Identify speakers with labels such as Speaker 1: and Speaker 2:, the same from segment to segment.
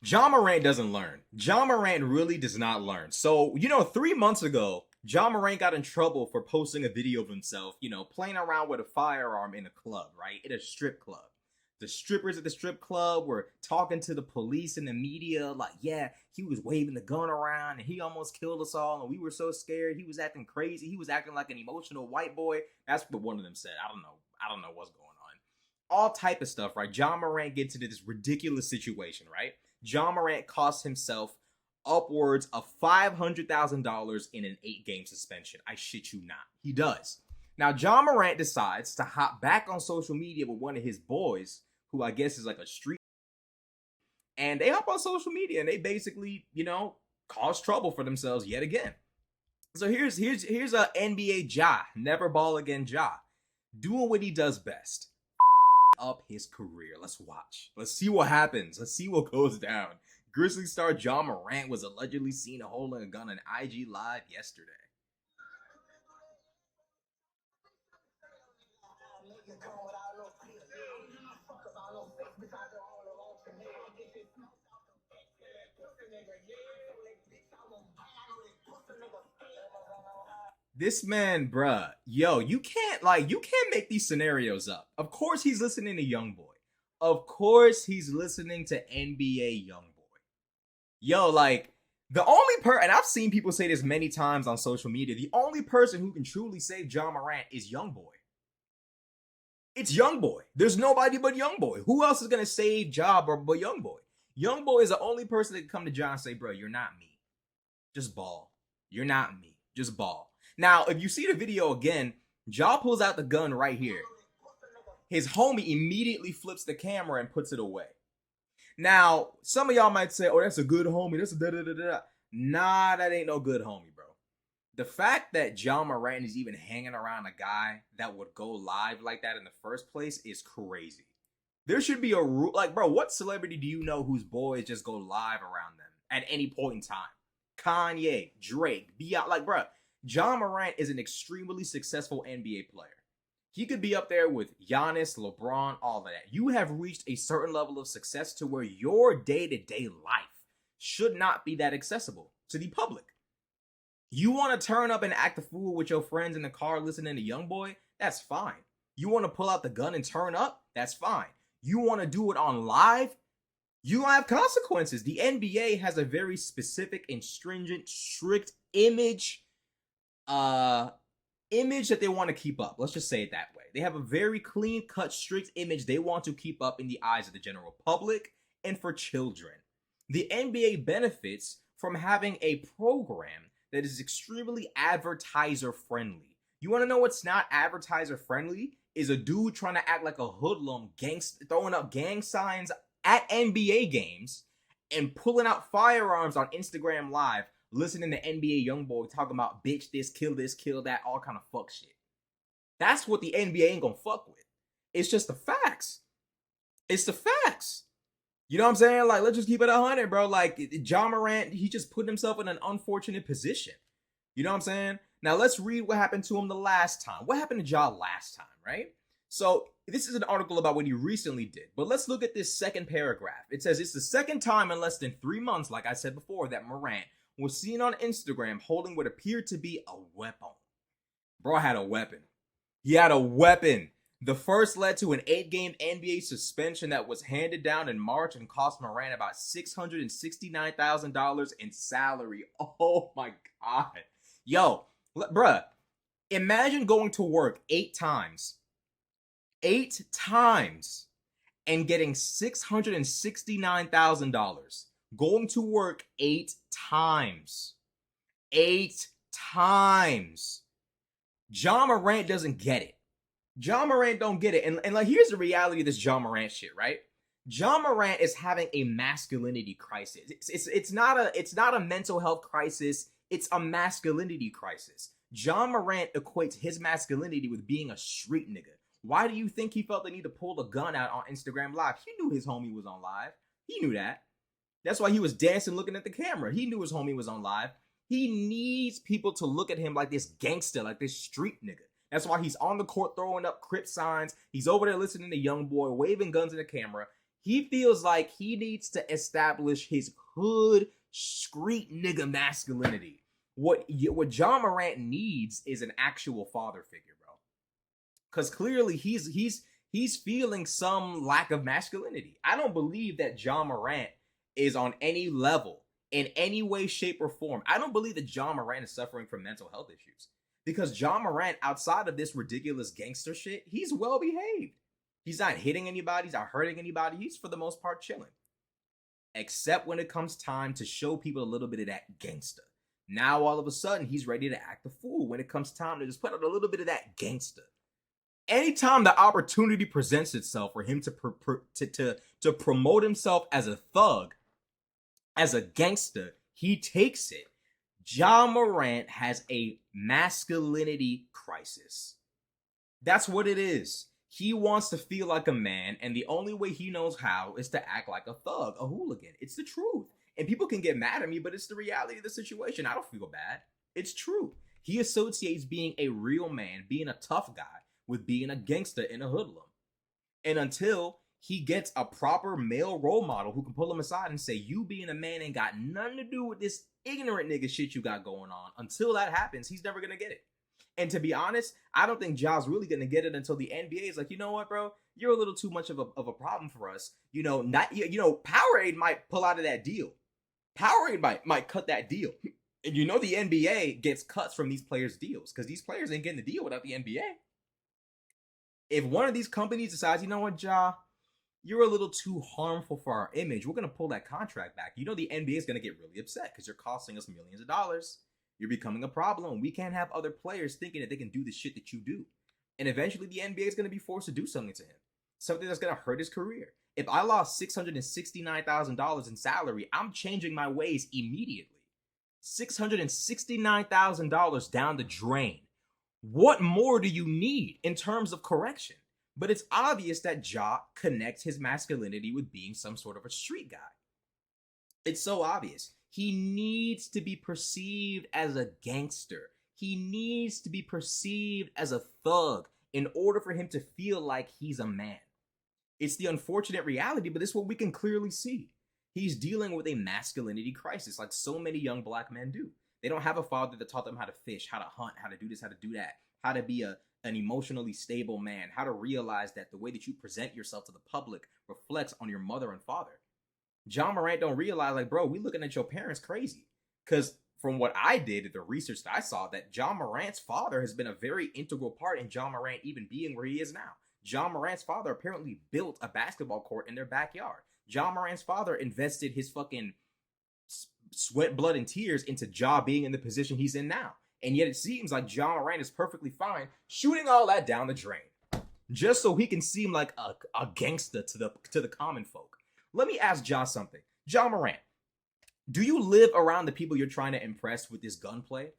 Speaker 1: John Morant doesn't learn. John Morant really does not learn. So, 3 months ago, John Morant got in trouble for posting a video of himself, playing around with a firearm in a club, right? In a strip club. The strippers at the strip club were talking to the police and the media, like, yeah, he was waving the gun around and he almost killed us all, and we were so scared. He was acting crazy. He was acting like an emotional white boy. That's what one of them said. I don't know. I don't know what's going on. All type of stuff, right? John Morant gets into this ridiculous situation, right? John Morant costs himself upwards of $500,000 in an 8-game suspension. I shit you not. He does. Now, John Morant decides to hop back on social media with one of his boys, who I guess is like a street. And they hop on social media and they basically, cause trouble for themselves yet again. So here's a NBA Ja, never ball again Ja, doing what he does best. Up his career. Let's watch. Let's see what happens. Let's see what goes down. Grizzly star John Morant was allegedly seen holding a gun on IG Live yesterday. This man, bruh, yo, you can't make these scenarios up. Of course he's listening to Youngboy. Of course he's listening to NBA Youngboy. Yo, like, the only and I've seen people say this many times on social media, the only person who can truly save John Morant is Youngboy. It's Youngboy. There's nobody but Youngboy. Who else is gonna save Ja but Youngboy? Youngboy is the only person that can come to Ja and say, bro, you're not me. Just ball. You're not me. Just ball. Now, if you see the video again, Ja pulls out the gun right here. His homie immediately flips the camera and puts it away. Now, some of y'all might say, oh, that's a good homie. That's a da-da-da-da. Nah, that ain't no good homie, bro. The fact that John Morant is even hanging around a guy that would go live like that in the first place is crazy. There should be a rule. Like, bro, what celebrity do you know whose boys just go live around them at any point in time? Kanye, Drake, Beyonce. Like, bro, John Morant is an extremely successful NBA player. He could be up there with Giannis, LeBron, all of that. You have reached a certain level of success to where your day-to-day life should not be that accessible to the public. You want to turn up and act a fool with your friends in the car listening to Youngboy? That's fine. You want to pull out the gun and turn up? That's fine. You want to do it on live? You have consequences. The NBA has a very specific and stringent, strict image that they want to keep up. Let's just say it that way. They have a very clean-cut, strict image they want to keep up in the eyes of the general public and for children. The NBA benefits from having a program that is extremely advertiser-friendly. You want to know what's not advertiser-friendly? Is a dude trying to act like a hoodlum, throwing up gang signs at NBA games and pulling out firearms on Instagram Live, listening to NBA Youngboy talking about bitch this, kill that, all kind of fuck shit. That's what the NBA ain't gonna fuck with. It's just the facts. It's the facts. You know what I'm saying? Like, let's just keep it 100, bro. Like, John Morant, he just put himself in an unfortunate position. You know what I'm saying? Now, let's read what happened to him the last time. What happened to Ja last time, right? So, this is an article about what he recently did. But let's look at this second paragraph. It says, it's the second time in less than 3 months, like I said before, that Morant was seen on Instagram holding what appeared to be a weapon. Bro had a weapon. He had a weapon. The first led to an 8-game NBA suspension that was handed down in March and cost Morant about $669,000 in salary. Oh my God. Yo, bruh, imagine going to work 8 times. 8 times and getting $669,000. Going to work 8 times. 8 times. John Morant doesn't get it. John Morant don't get it. And like, here's the reality of this John Morant shit, right? John Morant is having a masculinity crisis. It's not a mental health crisis. It's a masculinity crisis. John Morant equates his masculinity with being a street nigga. Why do you think he felt the need to pull the gun out on Instagram Live? He knew his homie was on live. He knew that. That's why he was dancing looking at the camera. He knew his homie was on live. He needs people to look at him like this gangster, like this street nigga. That's why he's on the court throwing up Crip signs. He's over there listening to Youngboy, waving guns in the camera. He feels like he needs to establish his hood street nigga masculinity. What John Morant needs is an actual father figure, bro. Because clearly he's feeling some lack of masculinity. I don't believe that John Morant is on any level in any way, shape, or form. I don't believe that John Morant is suffering from mental health issues. Because John Morant, outside of this ridiculous gangster shit, he's well behaved. He's not hitting anybody, he's not hurting anybody. He's for the most part chilling. Except when it comes time to show people a little bit of that gangster. Now all of a sudden he's ready to act the fool when it comes time to just put out a little bit of that gangster. Anytime the opportunity presents itself for him to promote himself as a thug, as a gangster, he takes it. John Morant has a masculinity crisis. That's what it is. He wants to feel like a man, and the only way he knows how is to act like a thug, a hooligan. It's the truth. And people can get mad at me, but it's the reality of the situation. I don't feel bad. It's true. He associates being a real man, being a tough guy, with being a gangster and a hoodlum. And until he gets a proper male role model who can pull him aside and say, you being a man ain't got nothing to do with this ignorant nigga shit you got going on. Until that happens, he's never going to get it. And to be honest, I don't think Ja's really going to get it until the NBA is like, you know what, bro? You're a little too much of a problem for us. Powerade might pull out of that deal. Powerade might cut that deal. And the NBA gets cuts from these players' deals because these players ain't getting the deal without the NBA. If one of these companies decides, you know what, Ja, you're a little too harmful for our image, we're going to pull that contract back. The NBA is going to get really upset because you're costing us millions of dollars. You're becoming a problem. We can't have other players thinking that they can do the shit that you do. And eventually the NBA is going to be forced to do something to him. Something that's going to hurt his career. If I lost $669,000 in salary, I'm changing my ways immediately. $669,000 down the drain. What more do you need in terms of correction? But it's obvious that Ja connects his masculinity with being some sort of a street guy. It's so obvious. He needs to be perceived as a gangster. He needs to be perceived as a thug in order for him to feel like he's a man. It's the unfortunate reality, but this is what we can clearly see. He's dealing with a masculinity crisis like so many young black men do. They don't have a father that taught them how to fish, how to hunt, how to do this, how to do that, how to be an emotionally stable man, how to realize that the way that you present yourself to the public reflects on your mother and father. John Morant don't realize, like, bro, we looking at your parents crazy. Because from what I did, the research that I saw, that John Morant's father has been a very integral part in John Morant even being where he is now. John Morant's father apparently built a basketball court in their backyard. John Morant's father invested his fucking sweat, blood, and tears into Ja being in the position he's in now. And yet it seems like John Morant is perfectly fine shooting all that down the drain. Just so he can seem like a gangster to the common folk. Let me ask Ja something. John Morant, do you live around the people you're trying to impress with this gunplay?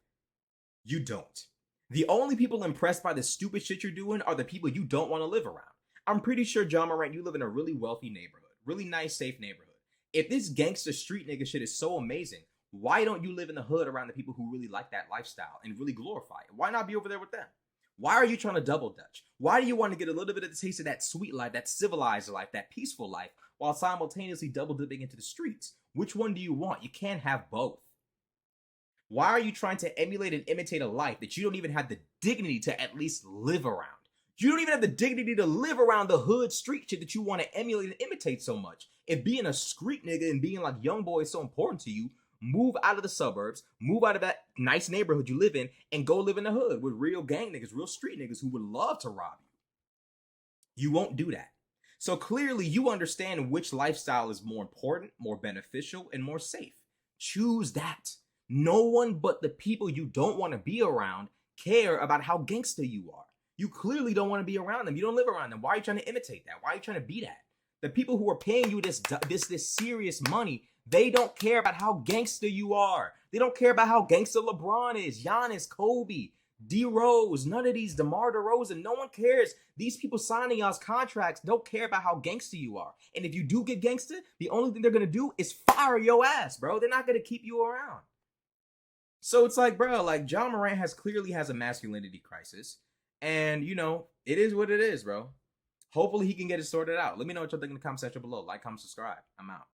Speaker 1: You don't. The only people impressed by the stupid shit you're doing are the people you don't want to live around. I'm pretty sure, John Morant, you live in a really wealthy neighborhood. Really nice, safe neighborhood. If this gangster street nigga shit is so amazing, why don't you live in the hood around the people who really like that lifestyle and really glorify it? Why not be over there with them? Why are you trying to double dutch? Why do you want to get a little bit of the taste of that sweet life, that civilized life, that peaceful life, while simultaneously double dipping into the streets? Which one do you want? You can't have both. Why are you trying to emulate and imitate a life that you don't even have the dignity to at least live around? You don't even have the dignity to live around the hood street shit that you want to emulate and imitate so much. If being a street nigga and being like young boy is so important to you, move out of the suburbs, move out of that nice neighborhood you live in, and go live in the hood with real gang niggas, real street niggas who would love to rob you. You won't do that. So clearly you understand which lifestyle is more important, more beneficial, and more safe. Choose that. No one but the people you don't want to be around care about how gangster you are. You clearly don't want to be around them. You don't live around them. Why are you trying to imitate that? Why are you trying to be that? The people who are paying you this serious money, they don't care about how gangster you are. They don't care about how gangster LeBron is, Giannis, Kobe, D Rose, none of these, DeMar DeRozan. No one cares. These people signing y'all's contracts don't care about how gangster you are. And if you do get gangster, the only thing they're going to do is fire your ass, bro. They're not going to keep you around. So it's like, bro, like John Morant clearly has a masculinity crisis. And, it is what it is, bro. Hopefully he can get it sorted out. Let me know what y'all think in the comment section below. Like, comment, subscribe. I'm out.